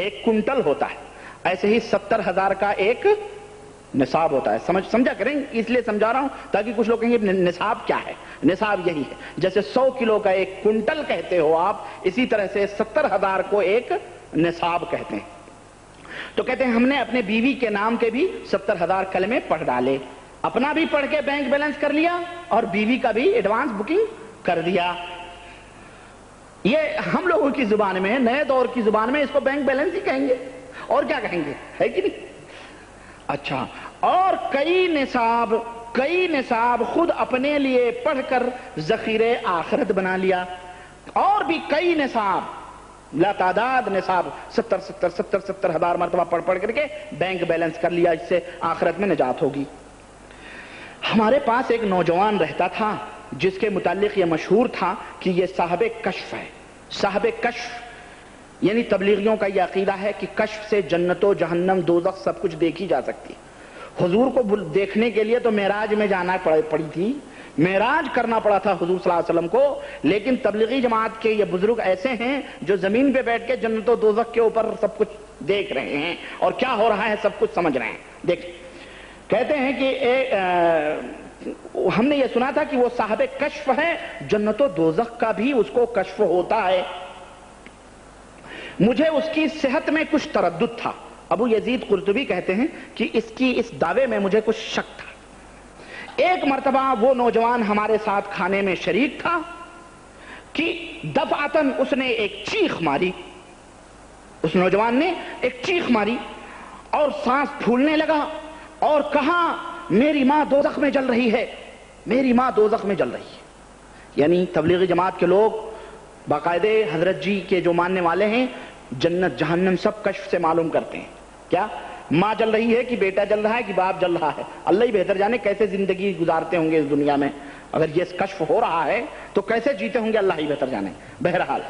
ایک کنٹل ہوتا ہے، ایسے ہی 70,000 کا ایک نصاب ہوتا ہے. سمجھا کریں، اس لیے سمجھا رہا ہوں تاکہ کچھ لوگ کہیں گے نصاب کیا ہے. نصاب یہی ہے، جیسے 100 کلو کا ایک کنٹل کہتے ہو آپ، اسی طرح سے 70,000 کو ایک نصاب کہتے ہیں. تو کہتے ہیں ہم نے اپنے بیوی کے نام کے بھی 70,000 کلمے پڑھ ڈالے، اپنا بھی پڑھ کے بینک بیلنس کر لیا اور بیوی کا بھی ایڈوانس بکنگ کر دیا. یہ ہم لوگوں کی زبان میں، نئے دور کی زبان میں اس کو بینک بیلنس ہی کہیں گے، اور کیا کہیں گے، ہے کہ نہیں؟ اچھا، اور کئی نصاب خود اپنے لیے پڑھ کر ذخیرے آخرت بنا لیا، اور بھی کئی نصاب لاتعداد نصاب 70,000 مرتبہ پڑھ کر کے بینک بیلنس کر لیا، اس سے آخرت میں نجات ہوگی. ہمارے پاس ایک نوجوان رہتا تھا جس کے متعلق یہ مشہور تھا کہ یہ صاحب کشف ہے. صاحب کشف یعنی تبلیغیوں کا یہ عقیدہ ہے کہ کشف سے جنت و جہنم دوزخ سب کچھ دیکھی جا سکتی. حضور کو دیکھنے کے لیے تو معراج میں جانا پڑی تھی، معراج کرنا پڑا تھا حضور صلی اللہ علیہ وسلم کو، لیکن تبلیغی جماعت کے یہ بزرگ ایسے ہیں جو زمین پہ بیٹھ کے جنت و دوزخ کے اوپر سب کچھ دیکھ رہے ہیں اور کیا ہو رہا ہے سب کچھ سمجھ رہے ہیں. دیکھ، کہتے ہیں کہ ہم نے یہ سنا تھا کہ وہ صاحب کشف ہے، جنت و دوزخ کا بھی اس کو کشف ہوتا ہے. مجھے اس کی صحت میں کچھ تردد تھا. ابو یزید قرطبی کہتے ہیں کہ اس دعوے میں مجھے کچھ شک تھا. ایک مرتبہ وہ نوجوان ہمارے ساتھ کھانے میں شریک تھا کہ دفعتاً اس نے ایک چیخ ماری، اس نوجوان نے ایک چیخ ماری اور سانس پھولنے لگا اور کہا میری ماں دوزخ میں جل رہی ہے، میری ماں دوزخ میں جل رہی ہے. یعنی تبلیغی جماعت کے لوگ باقاعدے حضرت جی کے جو ماننے والے ہیں جنت جہنم سب کشف سے معلوم کرتے ہیں. کیا ماں جل رہی ہے کہ بیٹا جل رہا ہے کہ باپ جل رہا ہے، اللہ ہی بہتر جانے کیسے زندگی گزارتے ہوں گے اس دنیا میں. اگر یہ کشف ہو رہا ہے تو کیسے جیتے ہوں گے اللہ ہی بہتر جانے. بہرحال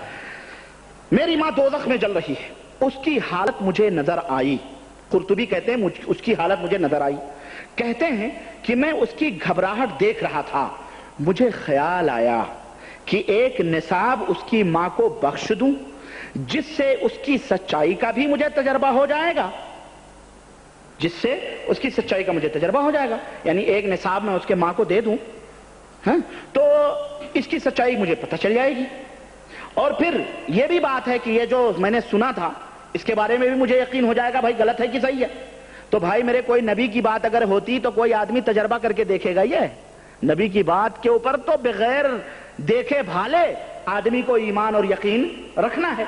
میری ماں دوزخ میں جل رہی ہے، اس کی حالت مجھے نظر آئی. قرطبی کہتے ہیں اس کی حالت مجھے نظر آئی. کہتے ہیں کہ میں اس کی گھبراہٹ دیکھ رہا تھا، مجھے خیال آیا کہ ایک نصاب اس کی ماں کو بخش دوں جس سے اس کی سچائی کا بھی مجھے تجربہ ہو جائے گا، جس سے اس کی سچائی کا مجھے تجربہ ہو جائے گا. یعنی ایک نصاب میں اس کے ماں کو دے دوں تو اس کی سچائی مجھے پتہ چل جائے گی. اور پھر یہ بھی بات ہے کہ یہ جو میں نے سنا تھا اس کے بارے میں بھی مجھے یقین ہو جائے گا بھائی غلط ہے کہ صحیح ہے. تو بھائی میرے کوئی نبی کی بات اگر ہوتی تو کوئی آدمی تجربہ کر کے دیکھے گا. یہ نبی کی بات کے اوپر تو بغیر دیکھے بھالے آدمی کو ایمان اور یقین رکھنا ہے.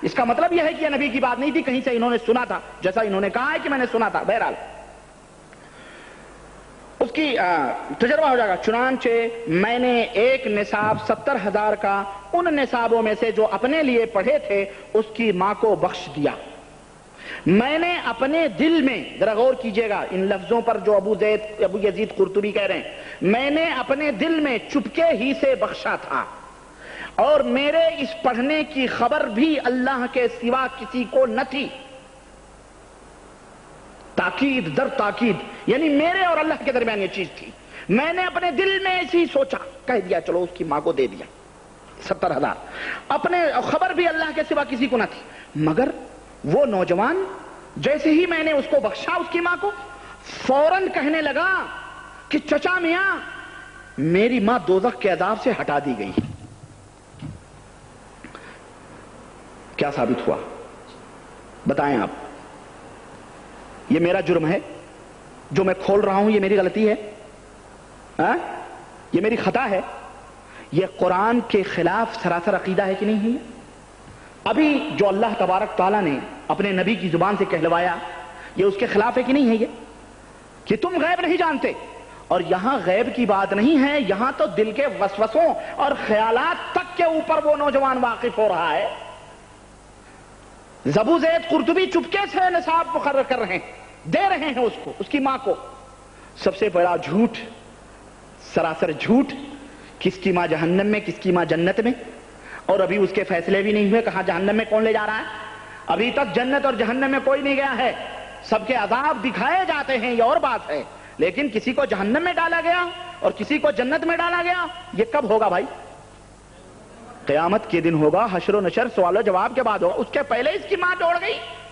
اس کا مطلب یہ ہے کہ یہ نبی کی بات نہیں تھی، کہیں سے انہوں نے سنا تھا، جیسا انہوں نے کہا ہے کہ میں نے سنا تھا. بہرحال اس کی تجربہ ہو جائے گا. چنانچہ میں نے ایک نصاب 70,000 کا ان نصابوں میں سے جو اپنے لیے پڑھے تھے اس کی ماں کو بخش دیا. میں نے اپنے دل میں، ذرا غور کیجئے گا ان لفظوں پر جو ابو یزید قرطبی کہہ رہے ہیں، میں نے اپنے دل میں چپکے ہی سے بخشا تھا اور میرے اس پڑھنے کی خبر بھی اللہ کے سوا کسی کو نہ تھی. تاکید در تاکید، یعنی میرے اور اللہ کے درمیان یہ چیز تھی. میں نے اپنے دل میں ایسی سوچا، کہہ دیا چلو اس کی ماں کو دے دیا 70,000. اپنے خبر بھی اللہ کے سوا کسی کو نہ تھی. مگر وہ نوجوان جیسے ہی میں نے اس کو بخشا اس کی ماں کو، فوراً کہنے لگا کہ چچا میاں میری ماں دوزخ کے عذاب سے ہٹا دی گئی. کیا ثابت ہوا بتائیں آپ؟ یہ میرا جرم ہے جو میں کھول رہا ہوں، یہ میری غلطی ہے، یہ میری خطا ہے. یہ قرآن کے خلاف سراسر عقیدہ ہے کہ نہیں ہے؟ ابھی جو اللہ تبارک تعالیٰ نے اپنے نبی کی زبان سے کہلوایا یہ اس کے خلاف ہے کہ نہیں ہے؟ یہ کہ تم غیب نہیں جانتے. اور یہاں غیب کی بات نہیں ہے، یہاں تو دل کے وسوسوں اور خیالات تک کے اوپر وہ نوجوان واقف ہو رہا ہے. ابو زید قرطبی چپکے سے نصاب مقرر کر رہے ہیں، دے رہے ہیں اس کو، اس کی ماں کو. سب سے بڑا جھوٹ، سراسر جھوٹ. کس کی ماں جہنم میں، کس کی ماں جنت میں، اور ابھی اس کے فیصلے بھی نہیں ہوئے کہاں جہنم میں کون لے جا رہا ہے. ابھی تک جنت اور جہنم میں کوئی نہیں گیا ہے. سب کے عذاب دکھائے جاتے ہیں، یہ اور بات ہے، لیکن کسی کو جہنم میں ڈالا گیا اور کسی کو جنت میں ڈالا گیا، یہ کب ہوگا بھائی؟ قیامت کے دن ہوگا، حشر و نشر، سوال و جواب کے بعد ہوگا. اس کے پہلے اس کی ماں دوڑ گئی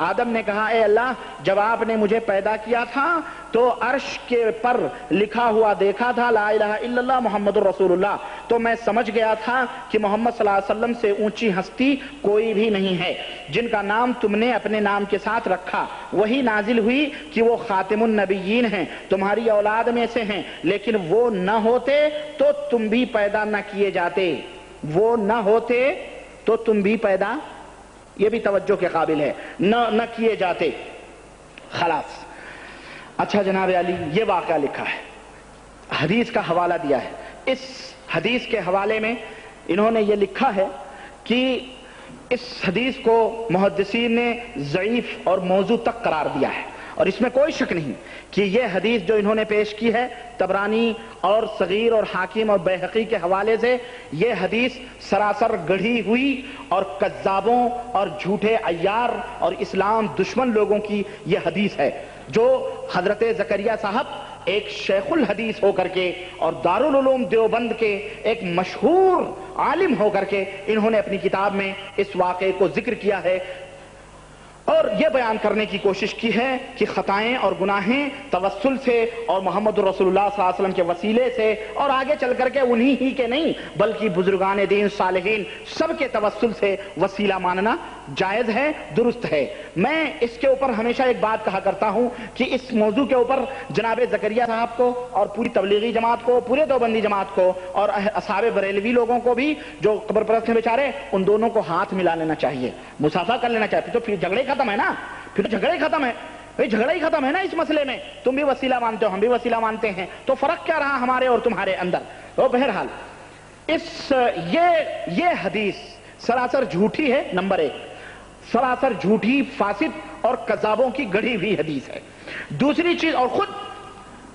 آدم نے کہا اے اللہ جب آپ نے مجھے پیدا کیا تھا تو عرش کے پر لکھا ہوا دیکھا تھا لا الہ الا اللہ محمد الرسول اللہ، تو میں سمجھ گیا تھا کہ محمد صلی اللہ علیہ وسلم سے اونچی ہستی کوئی بھی نہیں ہے، جن کا نام تم نے اپنے نام کے ساتھ رکھا وہی نازل ہوئی کہ وہ خاتم النبیین ہیں، تمہاری اولاد میں سے ہیں، لیکن وہ نہ ہوتے تو تم بھی پیدا نہ کیے جاتے، وہ نہ ہوتے تو تم بھی پیدا، یہ بھی توجہ کے قابل ہے، نہ کیے جاتے۔ خلاص اچھا جناب علی یہ واقعہ لکھا ہے، حدیث کا حوالہ دیا ہے، اس حدیث کے حوالے میں انہوں نے یہ لکھا ہے کہ اس حدیث کو محدثین نے ضعیف اور موضوع تک قرار دیا ہے، اور اس میں کوئی شک نہیں کہ یہ حدیث جو انہوں نے پیش کی ہے طبرانی اور صغیر اور حاکم اور بیہقی کے حوالے سے، یہ حدیث سراسر گڑھی ہوئی اور کذابوں اور جھوٹے عیار اور اسلام دشمن لوگوں کی یہ حدیث ہے، جو حضرت زکریا صاحب ایک شیخ الحدیث ہو کر کے اور دارالعلوم دیوبند کے ایک مشہور عالم ہو کر کے انہوں نے اپنی کتاب میں اس واقعے کو ذکر کیا ہے اور یہ بیان کرنے کی کوشش کی ہے کہ خطائیں اور گناہیں توسل سے اور محمد رسول اللہ صلی اللہ علیہ وسلم کے وسیلے سے اور آگے چل کر کے انہی ہی کے نہیں بلکہ بزرگان دین صالحین سب کے توسل سے وسیلہ ماننا جائز ہے، درست ہے۔ میں اس کے اوپر ہمیشہ ایک بات کہا کرتا ہوں کہ اس موضوع کے اوپر جناب زکریا صاحب کو اور پوری تبلیغی جماعت کو، پورے دیوبندی جماعت کو اور اصحاب بریلوی لوگوں کو بھی جو قبر پرست ہیں بیچارے، ان دونوں کو ہاتھ ملا لینا چاہیے، مصافحہ کر لینا چاہیے، تو پھر جھگڑے ختم ہے نا، پھر جھگڑے ختم ہے، جھگڑا ہی ختم ہے نا اس مسئلے میں، تم بھی وسیلہ مانتے ہو ہم بھی وسیلہ مانتے ہیں، تو فرق کیا رہا ہمارے اور تمہارے اندر؟ تو بہرحال یہ حدیث سراسر جھوٹی ہے، نمبر ایک، سراسر جھوٹی فاسد اور کذابوں کی گڑھی ہوئی حدیث ہے۔ دوسری چیز، اور خود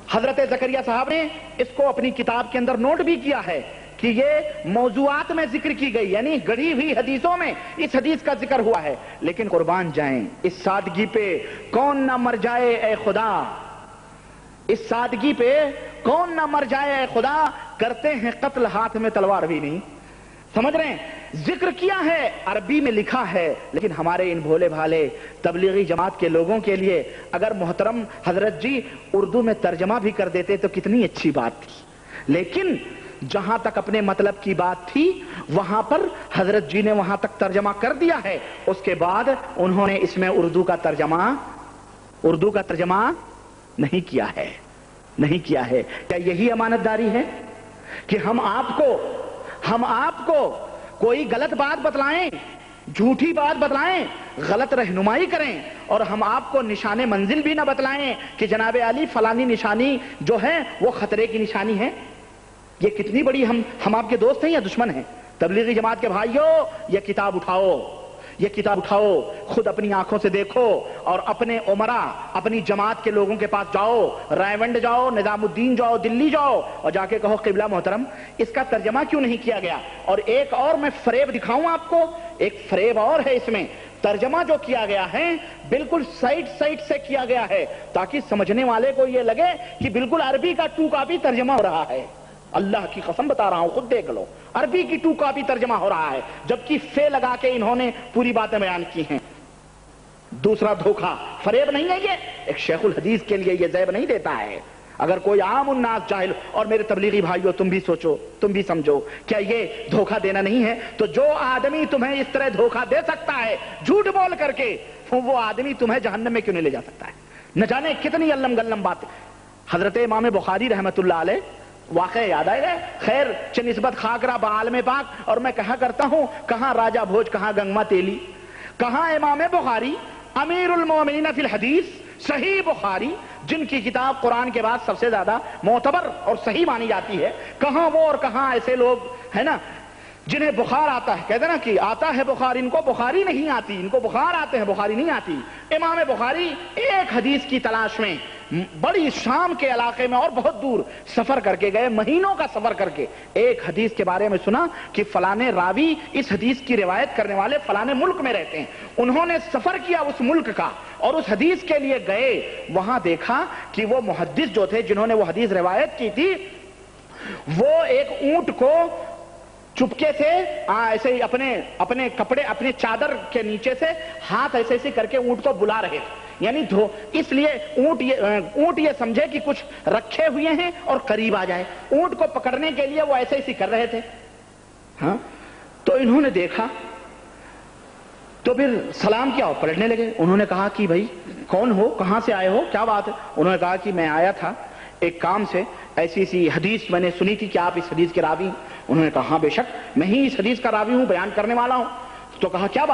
حضرت زکریا صاحب نے اس کو اپنی کتاب کے اندر نوٹ بھی کیا ہے کہ یہ موضوعات میں ذکر کی گئی، یعنی گڑھی ہوئی حدیثوں میں اس حدیث کا ذکر ہوا ہے، لیکن قربان جائیں اس سادگی پہ کون نہ مر جائے اے خدا، اس سادگی پہ کون نہ مر جائے اے خدا، کرتے ہیں قتل ہاتھ میں تلوار بھی نہیں، سمجھ رہے ہیں؟ ذکر کیا ہے، عربی میں لکھا ہے، لیکن ہمارے ان بھولے بھالے تبلیغی جماعت کے لوگوں کے لیے اگر محترم حضرت جی اردو میں ترجمہ بھی کر دیتے تو کتنی اچھی بات تھی، لیکن جہاں تک اپنے مطلب کی بات تھی وہاں پر حضرت جی نے وہاں تک ترجمہ کر دیا ہے، اس کے بعد انہوں نے اس میں اردو کا ترجمہ نہیں کیا ہے، نہیں کیا ہے۔ کیا یہی امانت داری ہے کہ ہم آپ کو کوئی غلط بات بتلائیں، جھوٹی بات بتلائیں، غلط رہنمائی کریں اور ہم آپ کو نشان منزل بھی نہ بتلائیں کہ جناب علی فلانی نشانی جو ہے وہ خطرے کی نشانی ہے؟ یہ کتنی بڑی ہم آپ کے دوست ہیں یا دشمن ہیں؟ تبلیغی جماعت کے بھائیوں یہ کتاب اٹھاؤ، خود اپنی آنکھوں سے دیکھو اور اپنے عمرہ اپنی جماعت کے لوگوں کے پاس جاؤ، رائے جاؤ، نظام الدین جاؤ، دلی جاؤ اور جا کے کہو قبلہ محترم اس کا ترجمہ کیوں نہیں کیا گیا؟ اور ایک اور میں فریب دکھاؤں آپ کو، ایک فریب اور ہے اس میں، ترجمہ جو کیا گیا ہے بالکل سائٹ سے کیا گیا ہے تاکہ سمجھنے والے کو یہ لگے کہ بالکل عربی کا ٹو کاپی ترجمہ ہو رہا ہے۔ اللہ کی قسم بتا رہا ہوں، خود دیکھ لو، عربی کی ٹو کاپی ترجمہ ہو رہا ہے جبکہ فے لگا کے انہوں نے پوری باتیں بیان کی ہیں۔ دوسرا دھوکہ، فریب نہیں ہے یہ، ایک شیخ الحدیث کے لیے یہ زیب نہیں دیتا ہے۔ اگر کوئی عام الناس جاہل، اور میرے تبلیغی بھائیوں تم بھی سوچو، تم بھی سمجھو، کیا یہ دھوکہ دینا نہیں ہے؟ تو جو آدمی تمہیں اس طرح دھوکہ دے سکتا ہے جھوٹ بول کر کے، وہ آدمی تمہیں جہنم میں کیوں نہیں لے جا سکتا ہے؟ نہ جانے کتنی علم گلم باتیں۔ حضرت امام بخاری رحمت اللہ علیہ واقعہ یاد آئے گا، خیر نسبت خاکرہ بعالم پاک، اور میں کہا کرتا ہوں کہاں راجہ بھوج، کہاں گنگما تیلی، کہاں امام بخاری امیر المومنین فی الحدیث، صحیح بخاری جن کی کتاب قرآن کے بعد سب سے زیادہ معتبر اور صحیح مانی جاتی ہے، کہاں وہ اور کہاں ایسے لوگ ہے نا جنہیں بخار آتا ہے، کہتے ہیں نا کہ آتا ہے بخار، ان کو بخاری نہیں آتی، ان کو بخار آتے ہیں بخاری نہیں آتی۔ امام بخاری ایک حدیث کی تلاش میں بڑی شام کے علاقے میں اور بہت دور سفر کر کے گئے، مہینوں کا سفر کر کے ایک حدیث کے بارے میں سنا کہ فلانے راوی اس حدیث کی روایت کرنے والے فلانے ملک میں رہتے ہیں، انہوں نے سفر کیا اس ملک کا اور اس حدیث کے لیے گئے، وہاں دیکھا کہ وہ محدث جو تھے جنہوں نے وہ حدیث روایت کی تھی وہ ایک اونٹ کو چپکے سے ایسے ہی اپنے کپڑے اپنے چادر کے نیچے سے ہاتھ ایسے ایسے کر کے اونٹ کو بلا رہے تھے، یعنی اس لیے اونٹ یہ سمجھے کہ کچھ رکھے ہوئے ہیں اور قریب آ جائے، اونٹ کو پکڑنے کے لیے وہ ایسے ایسے کر رہے تھے. ہاں تو انہوں نے دیکھا تو پھر سلام کیا اور پلٹنے لگے. انہوں نے کہا کہ بھائی کون ہو، کہاں سے آئے ہو، کیا بات ہے؟ انہوں نے کہا کہ میں آیا تھا ایک کام سے، ایسی ایسی حدیث میں نے سنی تھی کہ آپ اس حدیث کے راوی ہیں. انہوں نے کہا ہاں بے شک میں ہی اس حدیث کا راوی ہوں، بیان کرنے والا ہوں. تو کہا کیا بات